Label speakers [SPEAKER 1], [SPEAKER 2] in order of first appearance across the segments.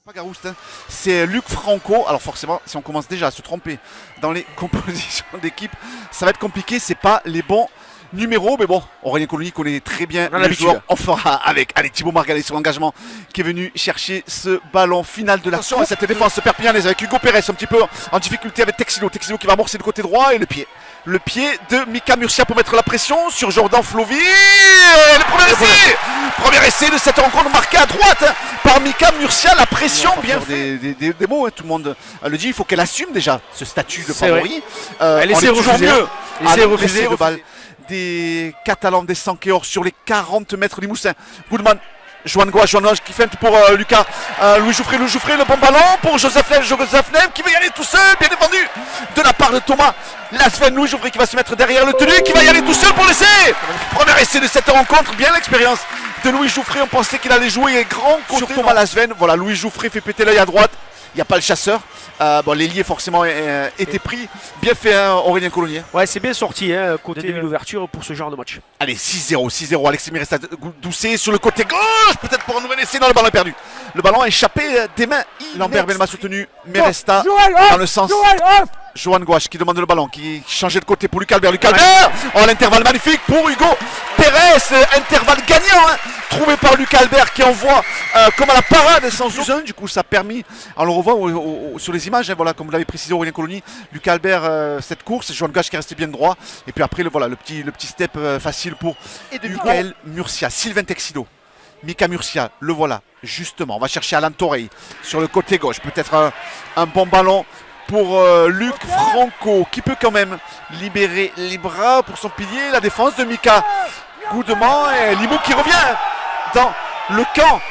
[SPEAKER 1] Pas Garouste, hein. C'est Luc Franco. Alors forcément, si on commence déjà à se tromper dans les compositions d'équipe, ça va être compliqué. C'est pas les bons numéros, mais bon, Aurélien Colony connaît très bien le joueur. On fera avec. Allez, Thibaut Margalais sur l'engagement qui est venu chercher ce ballon final de l'action. Cette défense perpignanaise avec Hugo Pérez un petit peu en difficulté avec Texilo. Texilo qui va amorcer le côté droit et le pied. Le pied de Mika Murcia pour mettre la pression sur Jordan Flovy. Et le premier essai de cette rencontre marqué à droite par Mika Murcia. La pression bien fait. Des mots, hein, tout le monde le dit. Il faut qu'elle assume déjà ce statut de favori.
[SPEAKER 2] Elle essaie toujours mieux.
[SPEAKER 1] Elle essaie de balle des Catalans des Sankeor sur les 40 mètres du Moussin. Goodman. Joan Goa qui feinte pour Lucas. Louis Jouffré, le bon ballon pour Joseph Nem qui va y aller tout seul, bien défendu de la part de Thomas Lasven. Louis Jouffré qui va se mettre derrière le tenu, qui va y aller tout seul pour l'essai. Premier essai de cette rencontre, bien l'expérience de Louis Jouffré. On pensait qu'il allait jouer grand côté sur Thomas Lasven. Voilà, Louis Jouffré fait péter l'œil à droite. Il n'y a pas le chasseur. Bon, l'ailier forcément était pris. Bien fait, hein, Aurélien Colony.
[SPEAKER 2] Ouais, c'est bien sorti côté de l'ouverture pour ce genre de match.
[SPEAKER 1] Allez, 6-0. Alexis Miresta Doucet sur le côté gauche. Peut-être pour un nouvel essai. Non, le ballon est perdu. Le ballon a échappé des mains. Lambert Belma soutenu. Miresta dans le sens. Johan Gouache qui demande le ballon, qui changeait de côté pour Luc Albert. Oh, l'intervalle magnifique pour Hugo Pérez. Intervalle gagnant, hein, trouvé par Luc Albert qui envoie comme à la parade sans zone. Du coup, ça a permis, on le revoit sur les images, hein, voilà, comme vous l'avez précisé Aurélien Colony, Luc Albert, cette course, Johan Gouache qui est resté bien droit. Et puis après, voilà, le petit step facile pour Michael Murcia. Sylvain Texido. Mika Murcia, le voilà, justement. On va chercher Alan Torrey sur le côté gauche. Peut-être un bon ballon pour Luc Franco qui peut quand même libérer les bras pour son pilier. La défense de Mika Goudement et Limou qui revient dans le camp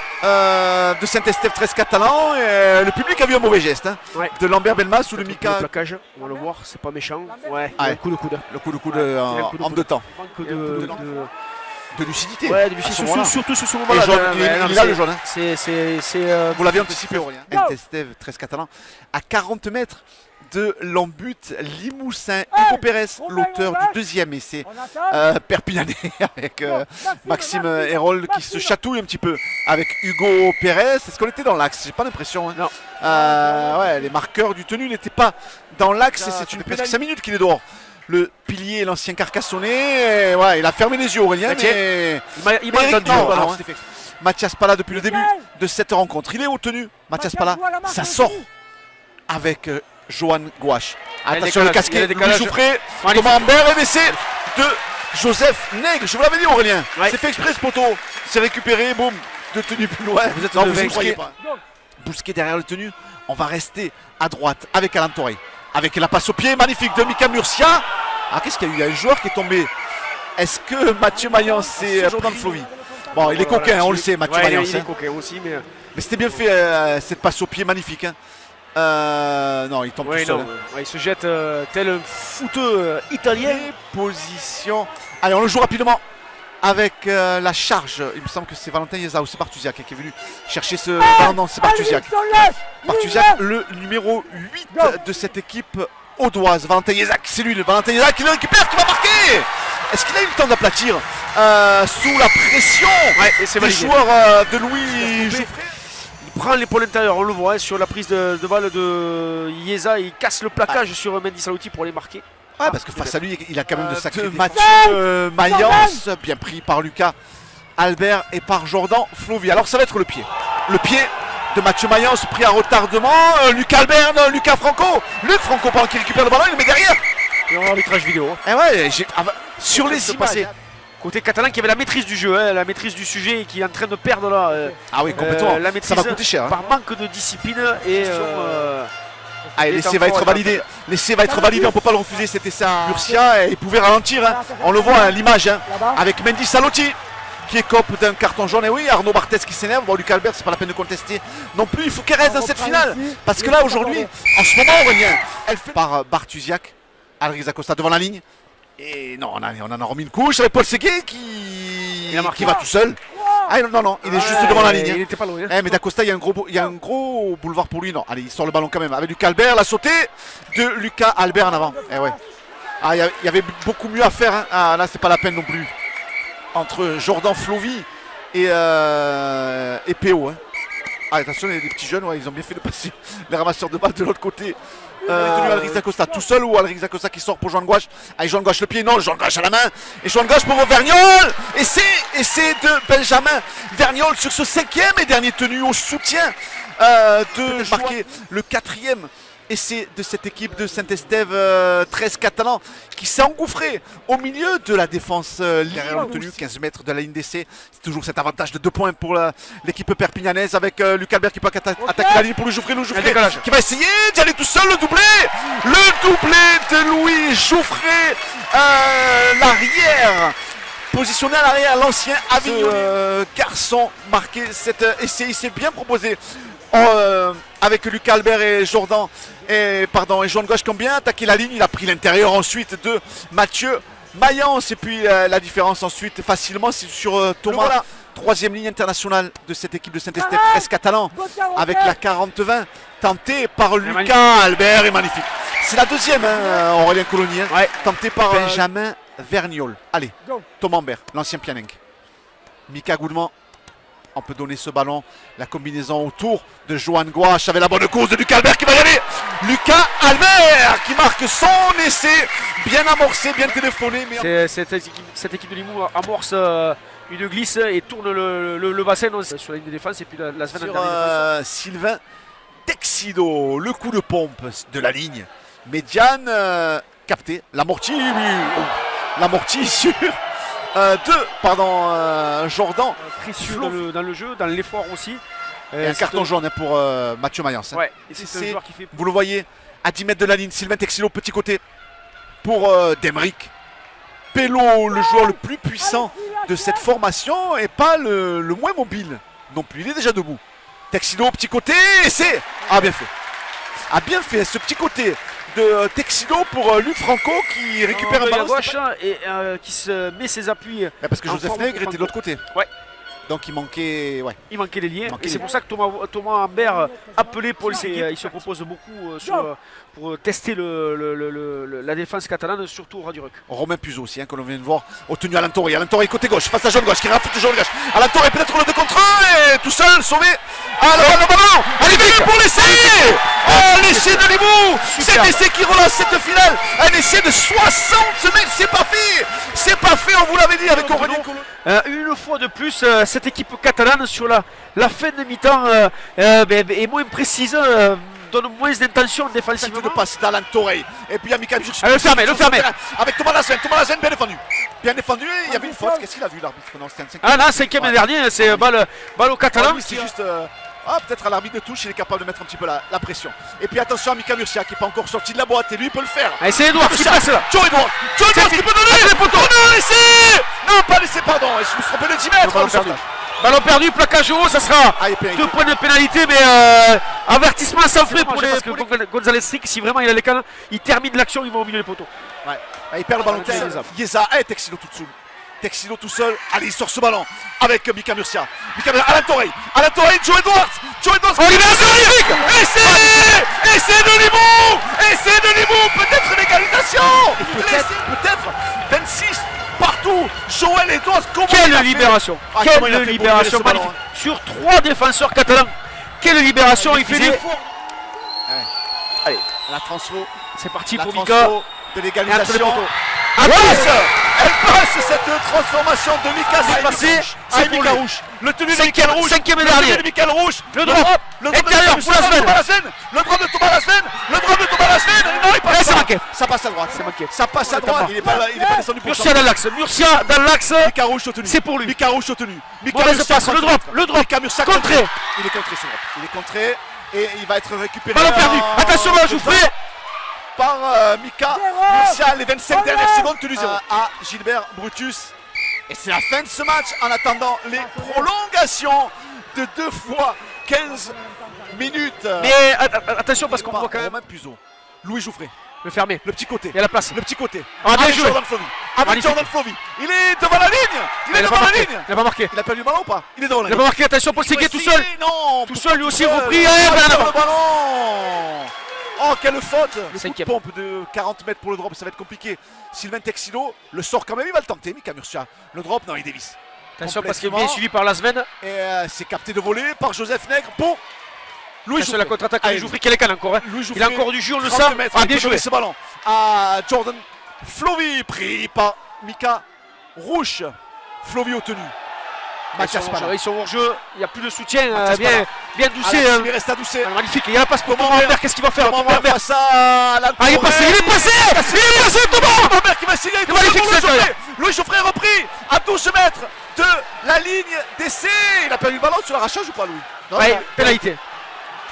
[SPEAKER 1] de Saint-Estève 13 catalan. Et le public a vu un mauvais geste, hein, de Lambert Belmas ou de Mika.
[SPEAKER 2] Le plaquage, on va le voir, c'est pas méchant. Ouais,
[SPEAKER 1] le
[SPEAKER 2] coup de coude.
[SPEAKER 1] Le coup de coude en deux temps. De lucidité.
[SPEAKER 2] Ouais, de lucidité. Surtout sur ce moment-là.
[SPEAKER 1] Il est là le jaune.
[SPEAKER 2] Vous
[SPEAKER 1] l'avez anticipé, Aurélien. Saint-Estève 13 catalan à 40 mètres de l'embut Limousin. Hugo Pérez, l'auteur du deuxième essai perpignanais avec Maxime Hérold qui se chatouille un petit peu avec Hugo Pérez. Est-ce qu'on était dans l'axe? J'ai pas l'impression. Hein.
[SPEAKER 2] Non.
[SPEAKER 1] Ouais, les marqueurs du tenu n'étaient pas dans l'axe et c'est une presque 5 minutes qu'il est dehors. Le pilier, l'ancien Carcassonnais, ouais, il a fermé les yeux, Aurélien. Mais
[SPEAKER 2] il m'a entendu.
[SPEAKER 1] Mathias Pala depuis le début de cette rencontre. Il est au tenu. Mathias Pala, ça sort avec Johan Gouache. Attention le casquet, Louis Jouffré, Thomas Ambert et l'essai de Joseph Nègre. Je vous l'avais dit, Aurélien. C'est fait exprès ce poteau. C'est récupéré, boum, de tenue plus loin.
[SPEAKER 2] Vous êtes vous
[SPEAKER 1] ne croyez pas. Bousquet derrière le tenu. On va rester à droite avec Alan Torrey. Avec la passe au pied magnifique de Mika Murcia. Ah, qu'est-ce qu'il y a eu? Il y a un joueur qui est tombé. Est-ce que Mathieu Maillan, c'est Jordan Flovy? Bon, il est coquin, on le sait, Mathieu Maillan.
[SPEAKER 2] Il est coquin aussi, mais
[SPEAKER 1] c'était bien fait, cette passe au pied magnifique. Hein. Non, il tombe tout seul.
[SPEAKER 2] Il se jette tel un footeux italien.
[SPEAKER 1] Position. Allez, on le joue rapidement avec la charge. Il me semble que c'est Valentin Yeza ou c'est Bartusiak qui est venu chercher ce. Non, c'est Bartusiak. Bartusiak, le numéro 8 de cette équipe audoise. Valentin Yezak, c'est lui, le Valentin Yezak qui le récupère, qui va marquer. Est-ce qu'il a eu le temps d'aplatir sous la pression des joueurs de Louis Jouffré?
[SPEAKER 2] Il prend l'épaule intérieure, on le voit, hein, sur la prise de balle de Yeza. Il casse le plaquage sur Mendy Salouti pour les marquer.
[SPEAKER 1] Ouais, parce que face à lui, il a quand même de sacrés Mathieu Mayence, bien pris par Lucas Albert et par Jordan Flovy. Alors ça va être le pied. Le pied de Mathieu Mayence pris à retardement. Lucas Albert, non, Lucas Franco. Luc Franco pendant qu'il récupère le ballon, il le met derrière.
[SPEAKER 2] Et on arbitrage vidéo.
[SPEAKER 1] Et ouais, sur les images.
[SPEAKER 2] Côté catalan qui avait la maîtrise du jeu, hein, la maîtrise du sujet et qui est en train de perdre là.
[SPEAKER 1] Ah oui, complètement.
[SPEAKER 2] La maîtrise,
[SPEAKER 1] ça va coûter cher. Hein.
[SPEAKER 2] Par manque de discipline et.
[SPEAKER 1] Allez, l'essai va être validé. L'essai va être validé, on ne peut pas le refuser. C'était ça. Murcia, il pouvait ralentir. Hein. On le voit à l'image, hein, avec Mendy Salouti qui écope d'un carton jaune. Et oui, Arnaud Barthez qui s'énerve. Bon, Luc Albert, c'est pas la peine de contester non plus. Il faut qu'elle reste dans cette finale. Parce que là, aujourd'hui, en ce moment, Aurélien, elle fait par Bartusiak, Alriz Acosta devant la ligne. Et non, on en a remis une couche avec Paul Ségué qui va tout seul. Ah non, il est juste devant la ligne.
[SPEAKER 2] Il était pas loin.
[SPEAKER 1] Mais d'Acosta, il y a un gros boulevard pour lui. Non, allez, il sort le ballon quand même. Avec Lucas Albert, la sautée de Lucas Albert en avant. Ouais. Ah, il y avait beaucoup mieux à faire. Hein. Ah, là, c'est pas la peine non plus. Entre Jordan Flovy et PO. Hein. Ah, attention, les petits jeunes, ouais, ils ont bien fait de passer les ramasseurs de balles de l'autre côté. Tenu Alric Zacosta tout seul ou Alric Zacosta qui sort pour Joan Gouache. Allez, Joan Gouache le pied, non, Joan Gouache à la main. Et Joan Gouache pour Vergnol. Et c'est de Benjamin Vergnol sur ce 5e et dernier tenu au soutien de marquer le 4e essai de cette équipe de Saint-Estève 13 catalans qui s'est engouffré au milieu de la défense derrière le tenu 15 mètres de la ligne d'essai. C'est toujours cet avantage de 2 points pour l'équipe perpignanaise avec Lucas Albert qui peut attaquer la ligne pour Louis Jouffré. Qui va essayer d'y aller tout seul, le doublé de Louis Jouffré, l'arrière positionné à l'arrière, l'ancien Avignon. Garçon marqué cet essai, il s'est bien proposé avec Lucas Albert et Jordan et Joan Gouache qui ont bien attaqué la ligne. Il a pris l'intérieur ensuite de Mathieu Mayence et puis la différence ensuite facilement c'est sur Thomas, 3e ligne internationale de cette équipe de Saint-Estève 13 catalan avec la 40-20 tentée par Lucas Albert et magnifique. C'est la 2e Aurélien Colonier, tentée par Benjamin Vergnol. Allez, Thomas Ambert, l'ancien Pianenc. Mika Goudman. On peut donner ce ballon, la combinaison autour de Joan Gouache avec la bonne course de Lucas Albert qui va y aller. Lucas Albert qui marque son essai, bien amorcé, bien téléphoné.
[SPEAKER 2] Mais cette équipe de Limoux amorce une glisse et tourne le bassin sur la ligne de défense et puis la semaine
[SPEAKER 1] sur
[SPEAKER 2] dernière.
[SPEAKER 1] Sylvain Texido, le coup de pompe de la ligne médiane capté, l'amorti sur Jordan.
[SPEAKER 2] Précieux dans le jeu, dans l'effort aussi.
[SPEAKER 1] Et un carton jaune pour Mathieu Mayence.
[SPEAKER 2] Ouais, c'est un joueur qui fait...
[SPEAKER 1] Vous le voyez, à 10 mètres de la ligne, Sylvain Texido, petit côté pour Demeric. Pello, le joueur le plus puissant de cette formation et pas le moins mobile non plus. Il est déjà debout. Texido, petit côté, et c'est... Ah, bien fait. A bien fait ce petit côté de Texido pour Luc Franco qui récupère un ballon
[SPEAKER 2] gauche et qui se met ses appuis.
[SPEAKER 1] Parce que Joseph Nègre était de l'autre côté.
[SPEAKER 2] Ouais.
[SPEAKER 1] Donc il manquait
[SPEAKER 2] les liens. Et c'est pour ça que Thomas Ambert appelé Paul il se propose beaucoup pour tester la défense catalane, surtout au ras du ruc.
[SPEAKER 1] Romain Puzo aussi, que l'on vient de voir, obtenu à Lantoré. Côté gauche, face à Joan Gouache, qui rafle de Joan Gouache. À Lantoré, peut-être le 2 contre 1 et tout seul, sauvé. Le ballon, allez pour l'essai. L'essai de Limoux. Cet essai qui relance cette finale. Un essai de 60 mètres, c'est pas fait, on vous l'avait dit avec Aurélien Colonier.
[SPEAKER 2] Une fois de plus, cette équipe catalane sur la fin de mi-temps est moins précise, donne moins d'intention défensivement.
[SPEAKER 1] De passe d'Alan Torrey. Et puis il y a Michael Jurch.
[SPEAKER 2] Le fermer.
[SPEAKER 1] Avec Thomas Lassen, bien défendu. Bien défendu, il y avait une faute. Qu'est-ce qu'il a vu l'arbitre? Non, c'était un 5e.
[SPEAKER 2] Ah non, 5e et dernier, c'est balle au catalan.
[SPEAKER 1] C'est juste. Peut-être à l'arbitre de touche, il est capable de mettre un petit peu la pression. Et puis attention à Mika Murcia qui n'est pas encore sorti de la boîte et lui il peut le faire.
[SPEAKER 2] Et c'est Edouard qui passe là.
[SPEAKER 1] Joe Edouard qui peut donner les poteaux. Non, laissez. Non, pas laissé, pardon. Je me suis trompé de 10 mètres.
[SPEAKER 2] Ballon perdu, plaquage haut, ça sera 2 points de pénalité, mais avertissement sans frais pour les. Parce que Gonzalez Strick, si vraiment il a les cannes, il termine l'action, il va au milieu des poteaux.
[SPEAKER 1] Ouais, il perd le ballon. Yeza, Texido tout seul. Texido tout seul, allez il sort ce ballon avec Mika Murcia. Alan Torrey, Joe Edwards magnifique. Essai de Limoux, peut-être l'égalisation. Peut-être 26 partout. Joël Edwards,
[SPEAKER 2] quelle libération, quelle libération magnifique sur 3 défenseurs catalans. Quelle libération, il fait des...
[SPEAKER 1] Allez, la transfo.
[SPEAKER 2] C'est parti pour Mika.
[SPEAKER 1] De l'égalisation. Elle passe cette transformation de Mika.
[SPEAKER 2] C'est passé. C'est Mika Rouge.
[SPEAKER 1] Le tenu de Mika Rouge.
[SPEAKER 2] 5e et dernier.
[SPEAKER 1] De Mika Rouge.
[SPEAKER 2] Le drop. Intérieur pour la semaine.
[SPEAKER 1] Le drop de Thomas Lassen. Non, il passe. Ça passe à droite. Ça passe à droite. Il n'est pas descendu pour
[SPEAKER 2] Murcia dans l'axe.
[SPEAKER 1] Mika Rouge soutenu.
[SPEAKER 2] C'est pour lui.
[SPEAKER 1] Mika Rouge soutenu.
[SPEAKER 2] Mauvaise passe. Le drop.
[SPEAKER 1] Mika Murcia
[SPEAKER 2] contré.
[SPEAKER 1] Il est contré. Et il va être récupéré.
[SPEAKER 2] Ballon perdu. Attention à Jouffré.
[SPEAKER 1] Par Mika Murcia, les 25 dernières secondes, tenu 0 à Gilbert Brutus. Et c'est la fin de ce match en attendant les prolongations de 2 fois 15 minutes.
[SPEAKER 2] Mais attention parce qu'on voit quand même.
[SPEAKER 1] Romain Puzo, Louis Jouffré.
[SPEAKER 2] Le fermer.
[SPEAKER 1] Le petit côté.
[SPEAKER 2] Il y a la place.
[SPEAKER 1] Le petit côté.
[SPEAKER 2] Bien joué.
[SPEAKER 1] Jordan Flovy. Il est devant la ligne. Il
[SPEAKER 2] n'a pas marqué.
[SPEAKER 1] Il a perdu le ballon ou pas? Il est devant la ligne.
[SPEAKER 2] Il n'a pas marqué. Attention, Paul Ségué tout seul.
[SPEAKER 1] Non.
[SPEAKER 2] Tout seul lui aussi repris.
[SPEAKER 1] Le ballon. Oh, quelle faute! Le coup de pompe de 40 mètres pour le drop, ça va être compliqué. Sylvain Texido le sort quand même, il va le tenter. Mika Murcia, le drop, non, il dévisse.
[SPEAKER 2] Attention parce qu'il est bien suivi par Lasven.
[SPEAKER 1] Et c'est capté de voler par Joseph Nègre pour Louis
[SPEAKER 2] Jouffry. La contre-attaque de
[SPEAKER 1] Allez,
[SPEAKER 2] Jouffry qui est les cannes encore. Hein. Il a encore du jus, on le sait.
[SPEAKER 1] Ah, bien joué ce ballon à Jordan Flovy, pris par Mika Rouche. Flovy au tenu.
[SPEAKER 2] Ils sont hors jeu, il n'y a plus de soutien, bien Doucet.
[SPEAKER 1] Il reste à Doucet.
[SPEAKER 2] Magnifique, il y a la passe pour Thomas Ambert, qu'est-ce qu'il va faire?
[SPEAKER 1] Thomas face à la
[SPEAKER 2] il est passé Thomas
[SPEAKER 1] Ambert qui va signer. Louis Jouffry repris à 12 mètres de la ligne d'essai. Il a perdu le ballon sur l'arrachage ou pas, Louis?
[SPEAKER 2] Oui, pénalité.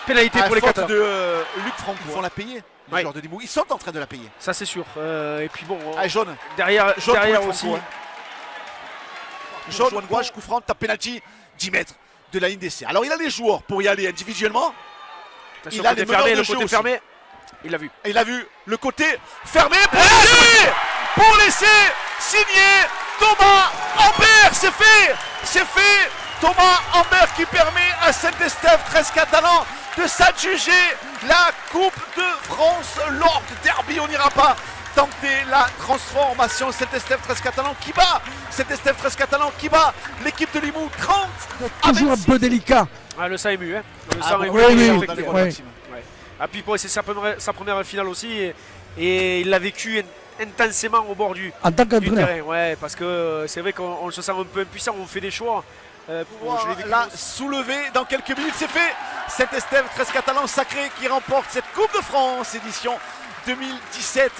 [SPEAKER 2] Pénalité pour les 4
[SPEAKER 1] de Luc Franco. Ils vont la payer, les joueurs de Limoux. Ils sont en train de la payer.
[SPEAKER 2] Ça c'est sûr. Et puis bon,
[SPEAKER 1] jaune.
[SPEAKER 2] Derrière aussi.
[SPEAKER 1] Jaune, gauche, coup franc, tape penalty, 10 mètres de la ligne d'essai. Alors il a les joueurs pour y aller individuellement.
[SPEAKER 2] Attention, il a les fermé, le côté fermé. Il l'a vu.
[SPEAKER 1] Et il a vu le côté fermé pour laisser signer Thomas Ambert. C'est fait. C'est fait. Thomas Ambert qui permet à Saint-Estèphe, 13 catalans, de s'adjuger la Coupe de France. Lors de derby, on n'ira pas tenter la transformation. Saint-Estèphe 13 catalans qui bat Saint-Estèphe 13 catalans qui bat l'équipe de Limoux 30 à
[SPEAKER 3] toujours 26. Un peu délicat.
[SPEAKER 2] Le sang est ému, hein. Le sang est
[SPEAKER 3] ému.
[SPEAKER 2] Ah puis c'est sa première finale aussi et il l'a vécu intensément au bord du terrain. Ouais, parce que c'est vrai qu'on se sent un peu impuissant, on fait des choix.
[SPEAKER 1] La soulever dans quelques minutes, c'est fait. Saint-Estèphe 13 catalans sacré qui remporte cette Coupe de France édition 2017-2018.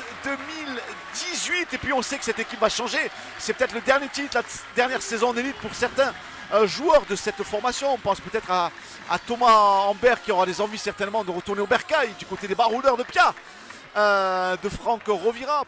[SPEAKER 1] Et puis on sait que cette équipe va changer. C'est peut-être le dernier titre, la dernière saison en élite pour certains joueurs de cette formation. On pense peut-être à Thomas Ambert qui aura des envies certainement de retourner au Bercail du côté des baroudeurs de Pia, de Franck Rovira.